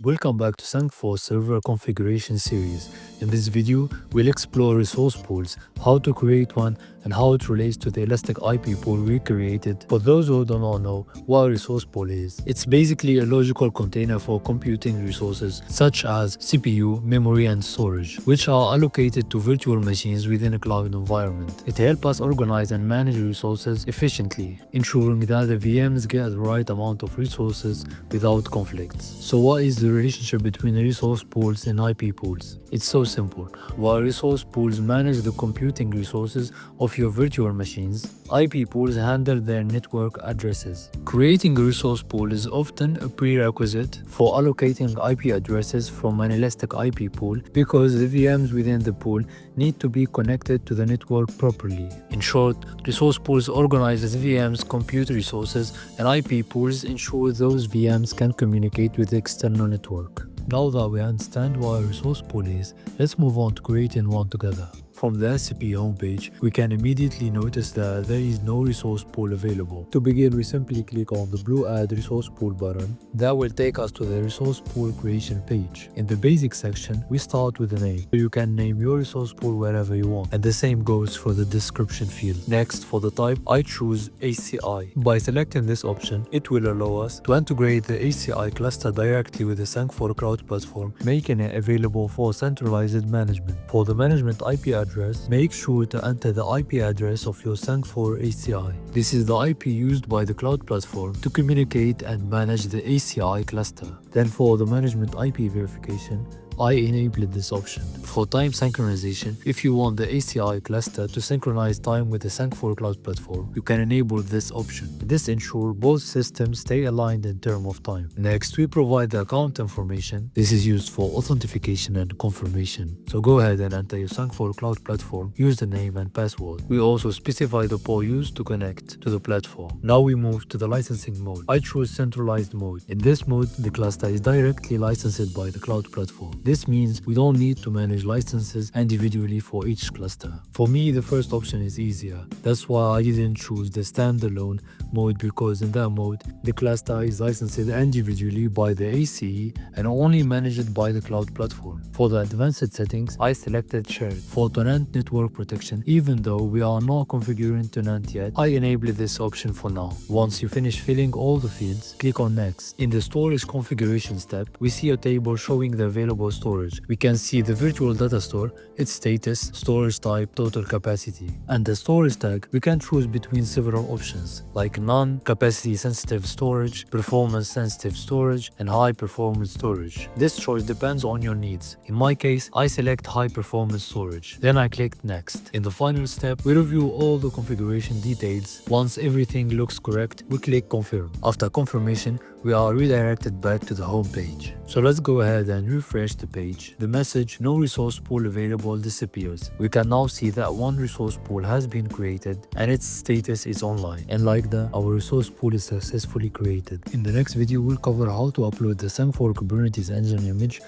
Welcome back to Sangfor Server Configuration Series. In this video, we'll explore resource pools, how to create one, and how it relates to the Elastic IP pool we created. For those who do not know what a resource pool is, it's basically a logical container for computing resources such as CPU, memory, and storage, which are allocated to virtual machines within a cloud environment. It helps us organize and manage resources efficiently, ensuring that the VMs get the right amount of resources without conflicts. So what is the relationship between resource pools and IP pools? It's so simple. While resource pools manage the computing resources of your virtual machines, IP pools handle their network addresses. Creating a resource pool is often a prerequisite for allocating IP addresses from an Elastic IP pool because the VMs within the pool need to be connected to the network properly. In short, resource pools organize the VM's compute resources, and IP pools ensure those VMs can communicate with the external network. Now that we understand what a resource pool is, let's move on to creating one together. From the SCP homepage, we can immediately notice that there is no resource pool available. To begin, we simply click on the blue Add Resource Pool button. That will take us to the resource pool creation page. In the basic section, we start with a name. You can name your resource pool wherever you want, and the same goes for the description field. Next, for the type, I choose HCI. By selecting this option, it will allow us to integrate the HCI cluster directly with the Sangfor Cloud Platform, making it available for centralized management. For the management IP address, make sure to enter the IP address of your Sangfor HCI. This is the IP used by the cloud platform to communicate and manage the HCI cluster. Then for the management IP verification, I enabled this option. For time synchronization, if you want the HCI cluster to synchronize time with the Sangfor Cloud Platform, you can enable this option. This ensures both systems stay aligned in terms of time. Next, we provide the account information. This is used for authentication and confirmation. So go ahead and enter your Sangfor Cloud Platform username and password. We also specify the port used to connect to the platform. Now we move to the licensing mode. I choose centralized mode. In this mode, the cluster is directly licensed by the cloud platform. This means we don't need to manage licenses individually for each cluster. For me, the first option is easier. That's why I didn't choose the standalone mode, because in that mode, the cluster is licensed individually by the ACE and only managed by the cloud platform. For the advanced settings, I selected shared. For tenant network protection, even though we are not configuring tenant yet, I enabled this option for now. Once you finish filling all the fields, click on next. In the storage configuration step, we see a table showing the available storage. We can see the virtual data store, its status, storage type, total capacity. And the storage tag, we can choose between several options like non-capacity sensitive storage, performance sensitive storage, and high performance storage. This choice depends on your needs. In my case, I select high performance storage. Then I click next. In the final step, we review all the configuration details. Once everything looks correct, we click confirm. After confirmation, we are redirected back to the home page. So let's go ahead and refresh the page. The message "No resource pool available" disappears. We can now see that one resource pool has been created and its status is online. And like that, our resource pool is successfully created. In the next video, we'll cover how to upload the Sangfor Kubernetes engine image